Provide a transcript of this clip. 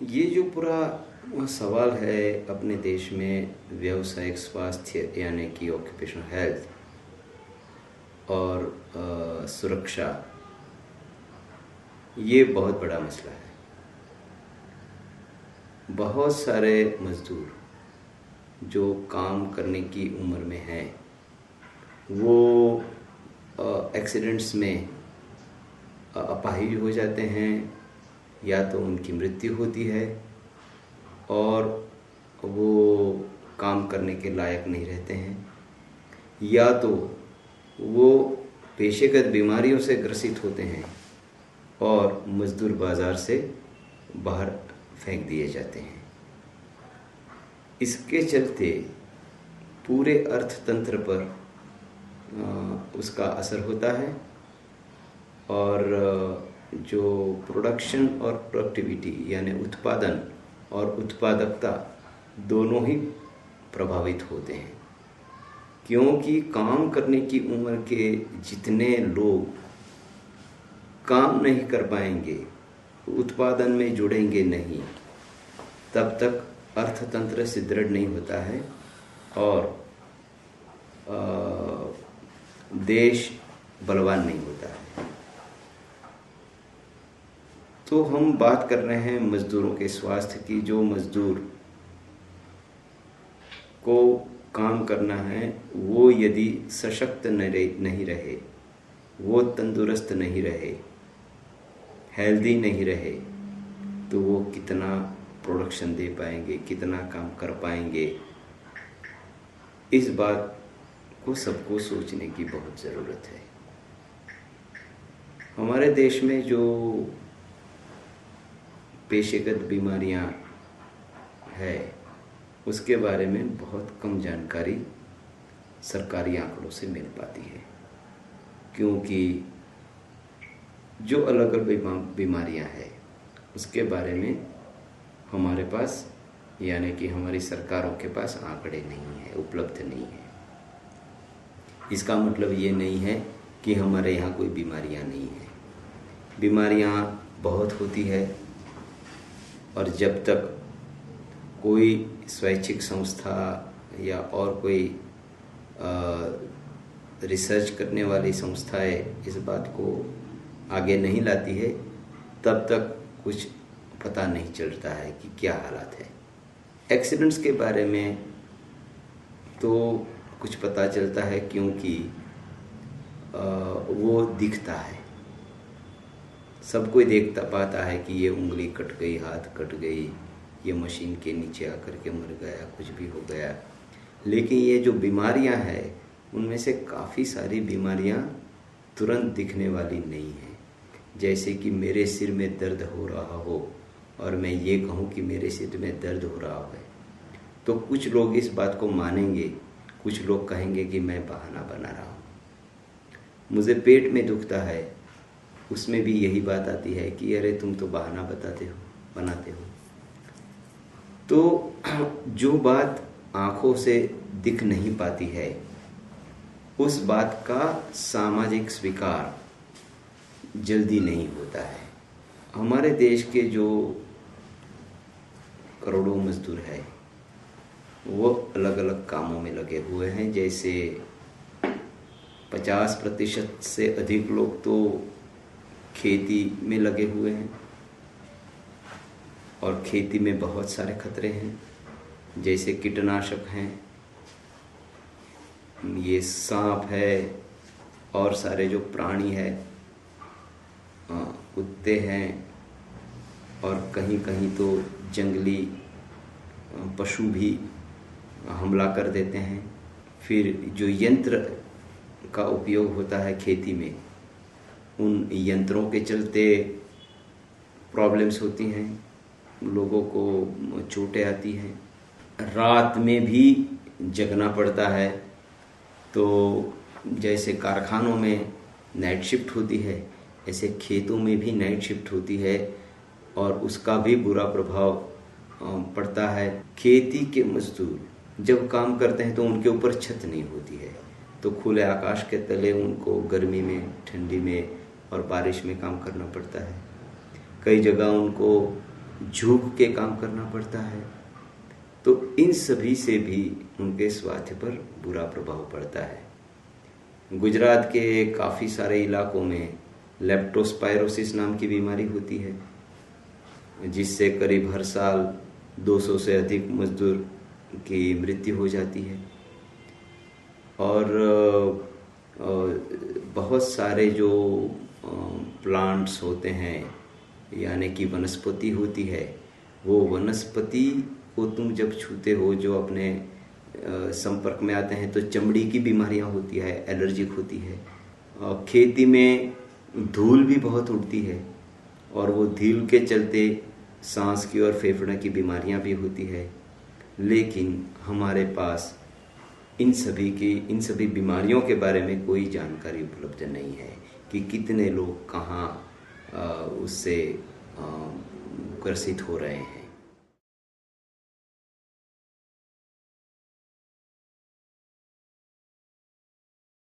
ये जो पूरा सवाल है अपने देश में व्यावसायिक स्वास्थ्य यानी कि ऑक्यूपेशनल हेल्थ और सुरक्षा, ये बहुत बड़ा मसला है। बहुत सारे मज़दूर जो काम करने की उम्र में हैं वो एक्सीडेंट्स में अपाहिज हो जाते हैं, या तो उनकी मृत्यु होती है और वो काम करने के लायक नहीं रहते हैं, या तो वो पेशेगत बीमारियों से ग्रसित होते हैं और मजदूर बाज़ार से बाहर फेंक दिए जाते हैं। इसके चलते पूरे अर्थतंत्र पर उसका असर होता है और जो प्रोडक्शन और प्रोडक्टिविटी यानी उत्पादन और उत्पादकता दोनों ही प्रभावित होते हैं, क्योंकि काम करने की उम्र के जितने लोग काम नहीं कर पाएंगे, उत्पादन में जुड़ेंगे नहीं, तब तक अर्थतंत्र सुदृढ़ नहीं होता है और देश बलवान नहीं होता है। तो हम बात कर रहे हैं मज़दूरों के स्वास्थ्य की। जो मज़दूर को काम करना है वो यदि सशक्त नहीं रहे, वो तंदुरुस्त नहीं रहे, हेल्दी नहीं रहे, तो वो कितना प्रोडक्शन दे पाएंगे, कितना काम कर पाएंगे। इस बात को सबको सोचने की बहुत ज़रूरत है। हमारे देश में जो पेशेगत बीमारियां है उसके बारे में बहुत कम जानकारी सरकारी आंकड़ों से मिल पाती है, क्योंकि जो अलग अलग बीमारियां हैं उसके बारे में हमारे पास यानी कि हमारी सरकारों के पास आंकड़े नहीं है, उपलब्ध नहीं है। इसका मतलब ये नहीं है कि हमारे यहाँ कोई बीमारियाँ नहीं हैं। बीमारियाँ बहुत होती है और जब तक कोई स्वैच्छिक संस्था या और कोई रिसर्च करने वाली संस्थाएं इस बात को आगे नहीं लाती है, तब तक कुछ पता नहीं चलता है कि क्या हालात है। एक्सीडेंट्स के बारे में तो कुछ पता चलता है, क्योंकि वो दिखता है, सब कोई देखता पाता है कि ये उंगली कट गई, हाथ कट गई, ये मशीन के नीचे आकर के मर गया, कुछ भी हो गया। लेकिन ये जो बीमारियां हैं उनमें से काफ़ी सारी बीमारियां तुरंत दिखने वाली नहीं हैं। जैसे कि मेरे सिर में दर्द हो रहा हो और मैं ये कहूँ कि मेरे सिर में दर्द हो रहा है, तो कुछ लोग इस बात को मानेंगे, कुछ लोग कहेंगे कि मैं बहाना बना रहा हूँ। मुझे पेट में दुखता है, उसमें भी यही बात आती है कि अरे तुम तो बहाना बनाते हो। तो जो बात आँखों से दिख नहीं पाती है, उस बात का सामाजिक स्वीकार जल्दी नहीं होता है। हमारे देश के जो करोड़ों मजदूर हैं वो अलग अलग कामों में लगे हुए हैं। जैसे 50% से अधिक लोग तो खेती में लगे हुए हैं और खेती में बहुत सारे खतरे हैं, जैसे कीटनाशक हैं, ये सांप है और सारे जो प्राणी है, कुत्ते हैं और कहीं कहीं तो जंगली पशु भी हमला कर देते हैं। फिर जो यंत्र का उपयोग होता है खेती में, उन यंत्रों के चलते प्रॉब्लम्स होती हैं, लोगों को चोटें आती हैं। रात में भी जगना पड़ता है, तो जैसे कारखानों में नाइट शिफ्ट होती है, ऐसे खेतों में भी नाइट शिफ्ट होती है और उसका भी बुरा प्रभाव पड़ता है। खेती के मजदूर जब काम करते हैं तो उनके ऊपर छत नहीं होती है, तो खुले आकाश के तले उनको गर्मी में, ठंडी में और बारिश में काम करना पड़ता है। कई जगह उनको झुक के काम करना पड़ता है। तो इन सभी से भी उनके स्वास्थ्य पर बुरा प्रभाव पड़ता है। गुजरात के काफ़ी सारे इलाकों में लेप्टोस्पायरोसिस नाम की बीमारी होती है, जिससे करीब हर साल 200 से अधिक मजदूर की मृत्यु हो जाती है। और बहुत सारे जो प्लांट्स होते हैं, यानी कि वनस्पति होती है, वो वनस्पति को तुम जब छूते हो, जो अपने संपर्क में आते हैं, तो चमड़ी की बीमारियां होती है, एलर्जिक होती है। खेती में धूल भी बहुत उड़ती है, और वो धूल के चलते सांस की और फेफड़े की बीमारियां भी होती है। लेकिन हमारे पास इन सभी बीमारियों के बारे में कोई जानकारी उपलब्ध नहीं है कि कितने लोग कहाँ उससे ग्रसित हो रहे हैं।